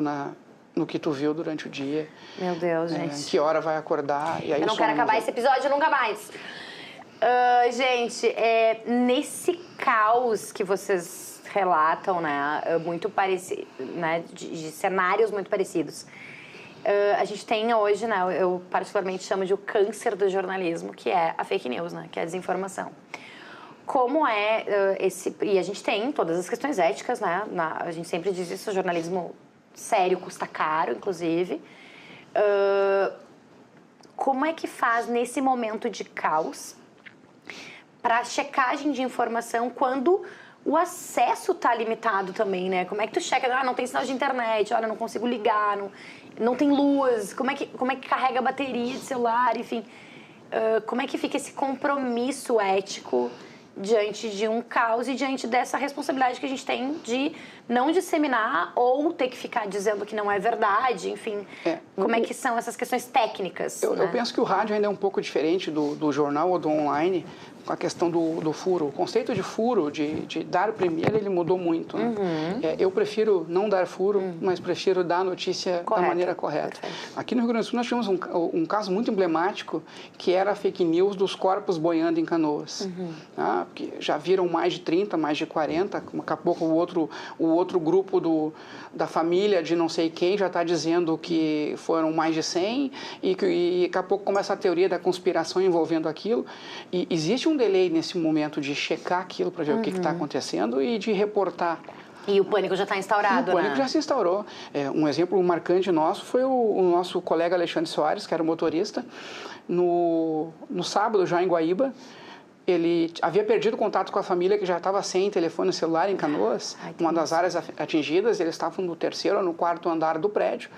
no que tu viu durante o dia. Meu Deus, gente. Que hora vai acordar. E aí eu não quero acabar esse episódio nunca mais. Gente, nesse caos que vocês relatam, né, muito parecido, né, de cenários muito parecidos, a gente tem hoje, né, eu particularmente chamo de o câncer do jornalismo, que é a fake news, né, que é a desinformação. Como e a gente tem todas as questões éticas, né, a gente sempre diz isso, o jornalismo sério custa caro, inclusive. Como é que faz nesse momento de caos para checagem de informação quando o acesso está limitado também, né? Como é que tu checa? Não tem sinal de internet, olha, não consigo ligar, não tem luz, como é que carrega a bateria de celular, enfim. Como é que fica esse compromisso ético diante de um caos e diante dessa responsabilidade que a gente tem de não disseminar ou ter que ficar dizendo que não é verdade, enfim. Como é que são essas questões técnicas? Eu penso que o rádio ainda é um pouco diferente do jornal ou do online, com a questão do furo. O conceito de furo, de dar primeiro, ele mudou muito. Né? Eu prefiro não dar furo, mas prefiro dar a notícia da maneira correta. Perfeito. Aqui no Rio Grande do Sul nós tivemos um caso muito emblemático, que era a fake news dos corpos boiando em Canoas. Porque já viram mais de 30, mais de 40, daqui a pouco o outro grupo da família de não sei quem já está dizendo que foram mais de 100 e daqui a pouco começa a teoria da conspiração envolvendo aquilo. E existe um delay nesse momento de checar aquilo para ver o que está acontecendo e de reportar. E o pânico já está instaurado, O pânico já se instaurou. Um exemplo marcante nosso foi o nosso colega Alexandre Soares, que era o motorista, no sábado já em Guaíba. Ele havia perdido contato com a família, que já estava sem telefone celular em Canoas, uma das áreas atingidas. Eles estavam no 3º ou no 4º andar do prédio.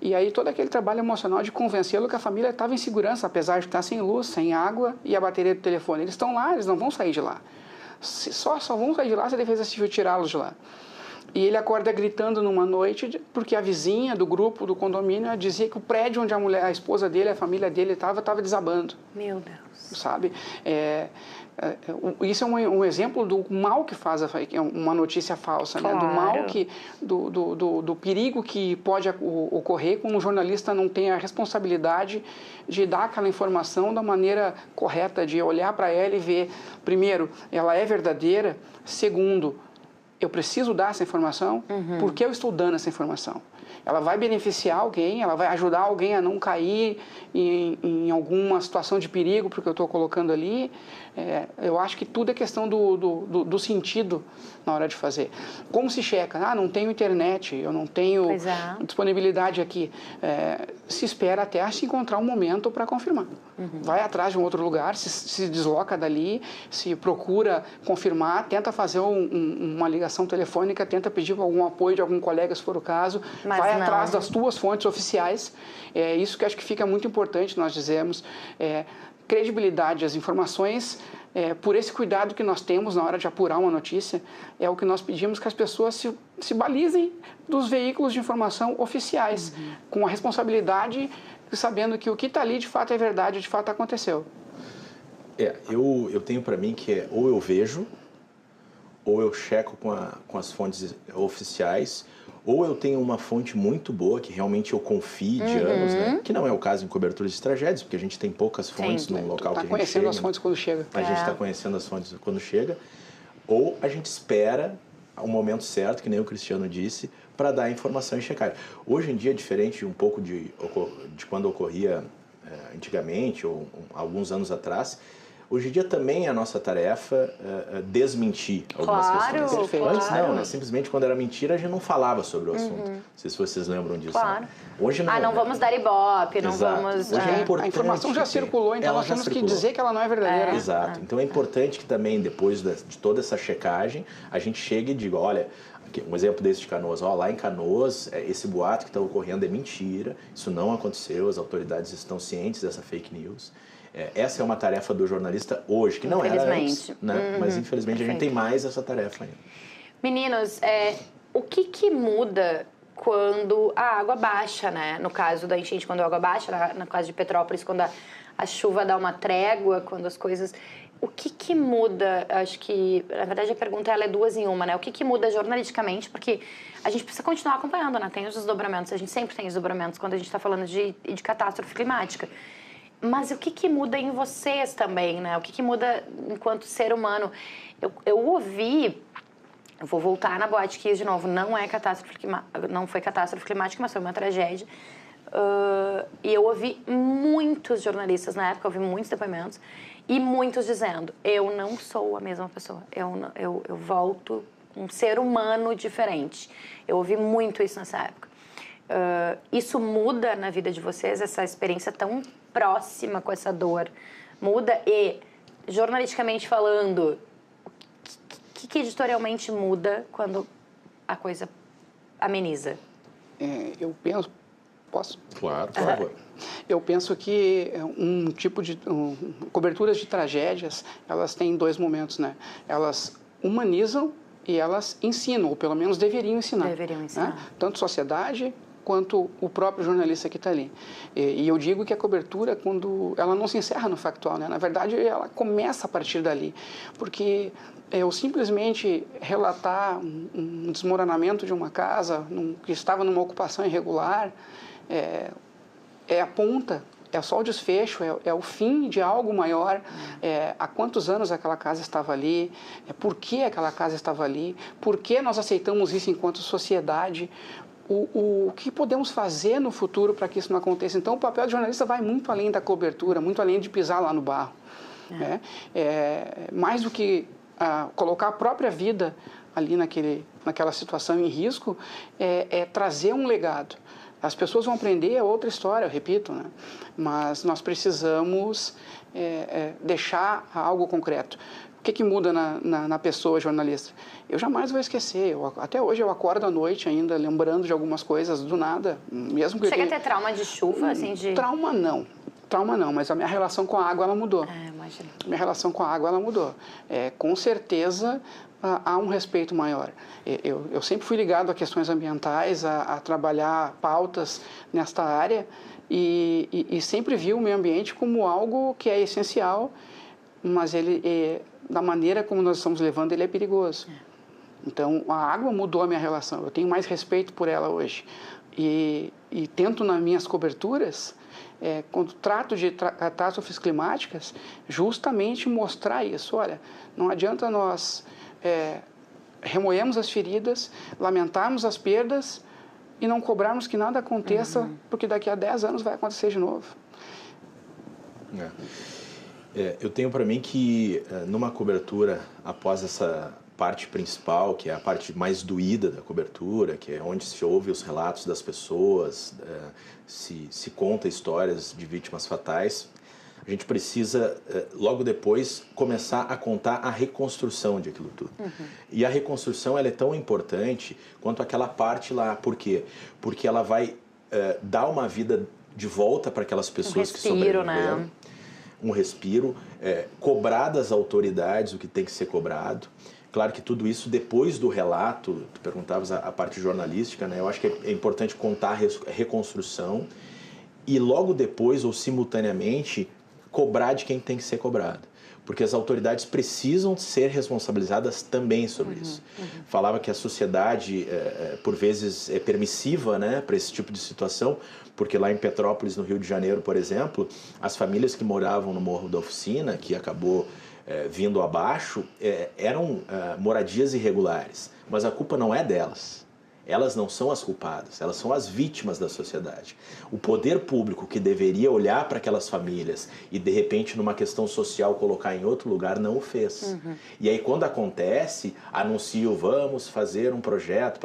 E aí todo aquele trabalho emocional de convencê-lo que a família estava em segurança, apesar de estar sem luz, sem água e a bateria do telefone. Eles estão lá, eles não vão sair de lá. Só vão sair de lá se a Defesa Civil tirá-los de lá. E ele acorda gritando numa noite, porque a vizinha do grupo, do condomínio, dizia que o prédio onde a esposa dele, a família dele estava desabando. Meu Deus. Sabe? Isso é um exemplo do mal que faz uma notícia falsa, claro. Né? Do mal do perigo que pode ocorrer quando um jornalista não tem a responsabilidade de dar aquela informação da maneira correta, de olhar para ela e ver, primeiro, ela é verdadeira, segundo, eu preciso dar essa informação, por que eu estou dando essa informação? Ela vai beneficiar alguém, ela vai ajudar alguém a não cair em alguma situação de perigo, porque eu estou colocando ali. Eu acho que tudo é questão do sentido na hora de fazer. Como se checa? Não tenho internet, eu não tenho disponibilidade aqui. Se espera até se encontrar um momento para confirmar. Vai atrás de um outro lugar, se desloca dali, se procura confirmar, tenta fazer uma ligação telefônica, tenta pedir algum apoio de algum colega, se for o caso. Vai atrás das tuas fontes oficiais. Isso que acho que fica muito importante nós dizemos. Credibilidade, as informações por esse cuidado que nós temos na hora de apurar uma notícia, é o que nós pedimos que as pessoas se balizem dos veículos de informação oficiais, com a responsabilidade, sabendo que o que está ali de fato é verdade, de fato aconteceu. Eu tenho para mim que ou eu vejo, ou eu checo com as fontes oficiais, ou eu tenho uma fonte muito boa que realmente eu confie de anos, né? Que não é o caso em coberturas de tragédias, porque a gente tem poucas fontes no local que a gente chega. Está conhecendo as fontes quando chega. A gente está conhecendo as fontes quando chega. Ou a gente espera o momento certo, que nem o Cristiano disse, para dar a informação e checar. Hoje em dia, diferente um pouco de quando ocorria antigamente, ou alguns anos atrás, hoje em dia também é a nossa tarefa desmentir algumas questões. Perfeito. Antes não, né? Simplesmente quando era mentira a gente não falava sobre o assunto. Não sei se vocês lembram disso. Claro. Né? Hoje não. Não vamos dar ibope, não Exato. vamos... Hoje é importante. A informação já circulou, então nós temos que dizer que ela não é verdadeira. Exato. Então é importante que também, depois de toda essa checagem, a gente chegue e diga, olha, um exemplo desse de Canoas, lá em Canoas, esse boato que está ocorrendo é mentira, isso não aconteceu, as autoridades estão cientes dessa fake news. Essa é uma tarefa do jornalista hoje, que não era antes, né? Mas infelizmente a gente tem mais essa tarefa ainda. Meninos, o que muda quando a água baixa, né? No caso da enchente, quando a água baixa, no caso de Petrópolis, quando a chuva dá uma trégua, quando as coisas... O que muda? Acho que, na verdade, a pergunta ela é duas em uma, né? O que muda jornalisticamente? Porque a gente precisa continuar acompanhando, né? Tem os desdobramentos, a gente sempre tem desdobramentos quando a gente está falando de catástrofe climática. Mas o que muda em vocês também, né? O que muda enquanto ser humano? Eu ouvi... Eu vou voltar na Boate Kiss de novo. Não foi catástrofe climática, mas foi uma tragédia. E eu ouvi muitos jornalistas na época, eu ouvi muitos depoimentos, e muitos dizendo, eu não sou a mesma pessoa. Eu volto um ser humano diferente. Eu ouvi muito isso nessa época. Isso muda na vida de vocês, essa experiência tão próxima com essa dor? Muda? E, jornalisticamente falando, o que editorialmente muda quando a coisa ameniza? Eu penso... Posso? Claro, por favor. Eu penso que coberturas de tragédias, elas têm dois momentos, né? Elas humanizam e elas ensinam, ou pelo menos deveriam ensinar. Deveriam ensinar. Né? Tanto sociedade quanto o próprio jornalista que está ali. E eu digo que a cobertura, quando ela não se encerra no factual, né? Na verdade, ela começa a partir dali. Porque eu simplesmente relatar um desmoronamento de uma casa que estava numa ocupação irregular, é a ponta, é só o desfecho, é o fim de algo maior. Há quantos anos aquela casa estava ali, por que aquela casa estava ali, por que nós aceitamos isso enquanto sociedade, o que podemos fazer no futuro para que isso não aconteça. Então, o papel de jornalista vai muito além da cobertura, muito além de pisar lá no barro. Mais do que colocar a própria vida ali naquela situação em risco, é trazer um legado. As pessoas vão aprender, é outra história, eu repito, né? Mas nós precisamos deixar algo concreto. O que muda na pessoa jornalista? Eu jamais vou esquecer. Até hoje eu acordo à noite ainda lembrando de algumas coisas do nada. Mesmo que Chega a ter trauma de chuva? Assim, Trauma não, mas a minha relação com a água ela mudou. Imagina. Minha relação com a água ela mudou. Com certeza há um respeito maior. Eu sempre fui ligado a questões ambientais, a trabalhar pautas nesta área e sempre vi o meio ambiente como algo que é essencial, mas da maneira como nós estamos levando, ele é perigoso. Então, a água mudou a minha relação. Eu tenho mais respeito por ela hoje. E tento nas minhas coberturas, quando trato de catástrofes climáticas, justamente mostrar isso. Olha, não adianta nós remoermos as feridas, lamentarmos as perdas e não cobrarmos que nada aconteça, porque daqui a 10 anos vai acontecer de novo. Eu tenho para mim que numa cobertura, após essa parte principal, que é a parte mais doída da cobertura, que é onde se ouve os relatos das pessoas, se conta histórias de vítimas fatais, a gente precisa, logo depois, começar a contar a reconstrução de aquilo tudo. E a reconstrução ela é tão importante quanto aquela parte lá. Por quê? Porque ela vai dar uma vida de volta para aquelas pessoas que sobreviveram. Né? um respiro, cobrar das autoridades o que tem que ser cobrado. Claro que tudo isso depois do relato, tu perguntavas a parte jornalística, né? Eu acho que é importante contar a reconstrução e logo depois ou simultaneamente cobrar de quem tem que ser cobrado. Porque as autoridades precisam ser responsabilizadas também sobre isso. Falava que a sociedade, por vezes, é permissiva, né, para esse tipo de situação, porque lá em Petrópolis, no Rio de Janeiro, por exemplo, as famílias que moravam no Morro da Oficina, que acabou vindo abaixo, eram moradias irregulares. Mas a culpa não é delas. Elas não são as culpadas, elas são as vítimas da sociedade. O poder público que deveria olhar para aquelas famílias e, de repente, numa questão social, colocar em outro lugar, não o fez. E aí, quando acontece, anunciam, vamos fazer um projeto.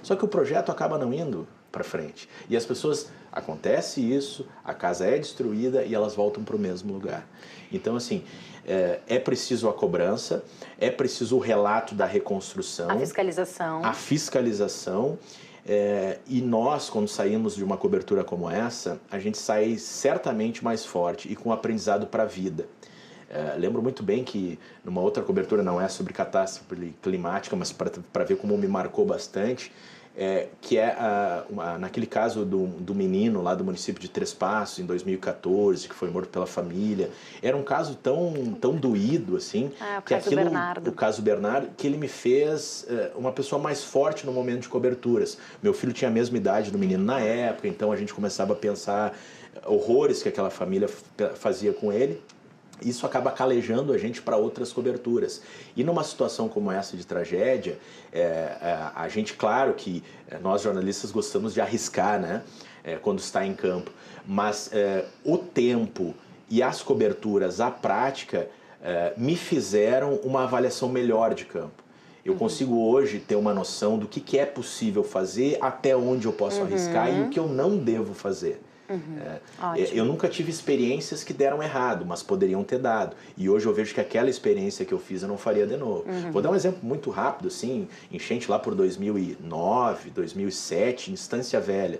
Só que o projeto acaba não indo para frente. E as pessoas, acontece isso, a casa é destruída e elas voltam para o mesmo lugar. Então, assim, é preciso a cobrança, é preciso o relato da reconstrução. A fiscalização. A fiscalização. E nós, quando saímos de uma cobertura como essa, a gente sai certamente mais forte e com aprendizado para a vida. Lembro muito bem que numa outra cobertura, não é sobre catástrofe climática, mas para ver como me marcou bastante, que naquele caso do menino lá do município de Três Passos, em 2014, que foi morto pela família. Era um caso tão doído, assim, que o caso Bernardo, que ele me fez uma pessoa mais forte no momento de coberturas. Meu filho tinha a mesma idade do menino na época, então a gente começava a pensar horrores que aquela família fazia com ele. Isso acaba calejando a gente para outras coberturas. E numa situação como essa de tragédia, a gente, claro que nós jornalistas gostamos de arriscar, né, quando está em campo, mas o tempo e as coberturas, a prática, me fizeram uma avaliação melhor de campo. Eu consigo hoje ter uma noção do que é possível fazer, até onde eu posso arriscar e o que eu não devo fazer. Eu nunca tive experiências que deram errado, mas poderiam ter dado. E hoje eu vejo que aquela experiência que eu fiz eu não faria de novo. Vou dar um exemplo muito rápido, assim, enchente lá por 2009, 2007, em Estância Velha.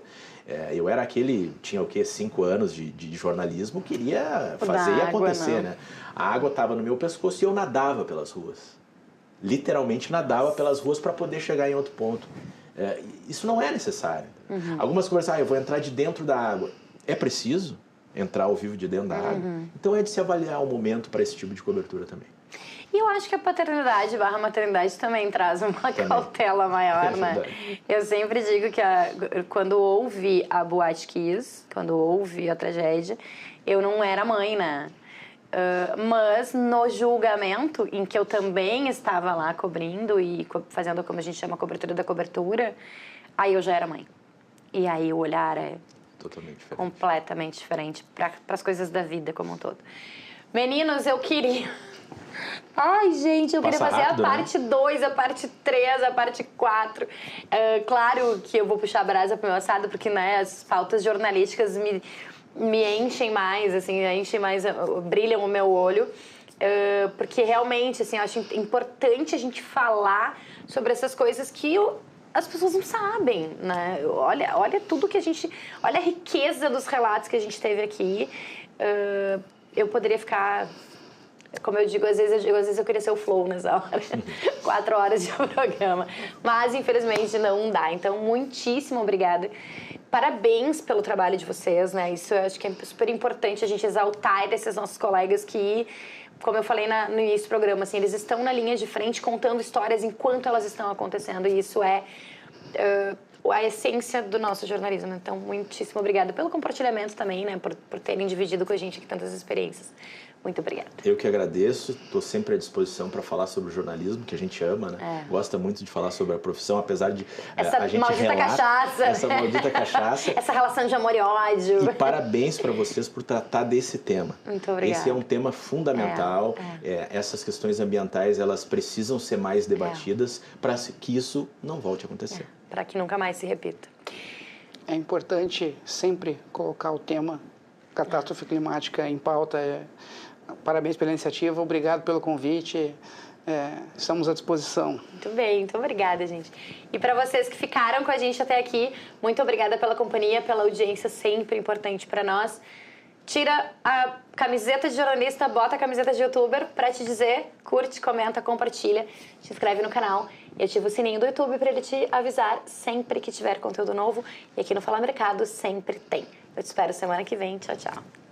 Eu era tinha o quê? 5 anos de jornalismo, queria fazer e acontecer, né? A água estava no meu pescoço e eu nadava pelas ruas. Literalmente nadava pelas ruas para poder chegar em outro ponto. Isso não é necessário. Algumas coisas, eu vou entrar de dentro da água. É preciso entrar ao vivo de dentro da água? Então é de se avaliar o momento para esse tipo de cobertura também. E eu acho que a paternidade / maternidade também traz uma cautela maior, né? Eu sempre digo que quando houve a Boate Kiss, quando houve a tragédia, eu não era mãe, né? Mas no julgamento, em que eu também estava lá cobrindo e fazendo, como a gente chama, a cobertura da cobertura, aí eu já era mãe. E aí o olhar é totalmente diferente. Completamente diferente para as coisas da vida como um todo. Meninos, eu queria... Ai, gente, eu queria fazer rápido, a parte 2, a parte 3, a parte 4. Claro que eu vou puxar a brasa pro meu assado, porque, né, as pautas jornalísticas me enchem mais, assim, brilham o meu olho, porque realmente, assim, eu acho importante a gente falar sobre essas coisas que as pessoas não sabem, né? Olha tudo que olha a riqueza dos relatos que a gente teve aqui. Eu poderia ficar, como eu digo, às vezes eu queria ser o Flow nessa hora, 4 horas de programa, mas infelizmente não dá. Então, muitíssimo obrigada. Parabéns pelo trabalho de vocês, né? Isso eu acho que é super importante a gente exaltar esses nossos colegas que, como eu falei no início do programa, assim, eles estão na linha de frente contando histórias enquanto elas estão acontecendo, e isso é a essência do nosso jornalismo. Então, muitíssimo obrigada pelo compartilhamento também, né? Por terem dividido com a gente aqui tantas experiências. Muito obrigada. Eu que agradeço, estou sempre à disposição para falar sobre o jornalismo, que a gente ama, né? Gosta muito de falar sobre a profissão, apesar de a gente maldita cachaça. Essa maldita cachaça. Essa relação de amor e ódio. E parabéns para vocês por tratar desse tema. Muito obrigada. Esse é um tema fundamental. Essas questões ambientais, elas precisam ser mais debatidas para que isso não volte a acontecer. Para que nunca mais se repita. É importante sempre colocar o tema catástrofe climática em pauta. Parabéns pela iniciativa, obrigado pelo convite, estamos à disposição. Muito bem, muito obrigada, gente. E para vocês que ficaram com a gente até aqui, muito obrigada pela companhia, pela audiência sempre importante para nós. tira a camiseta de jornalista, bota a camiseta de youtuber pra te dizer, curte, comenta, compartilha, te inscreve no canal e ativa o sininho do YouTube pra ele te avisar sempre que tiver conteúdo novo. E aqui no Fala Mercado sempre tem. Eu te espero semana que vem. Tchau, tchau.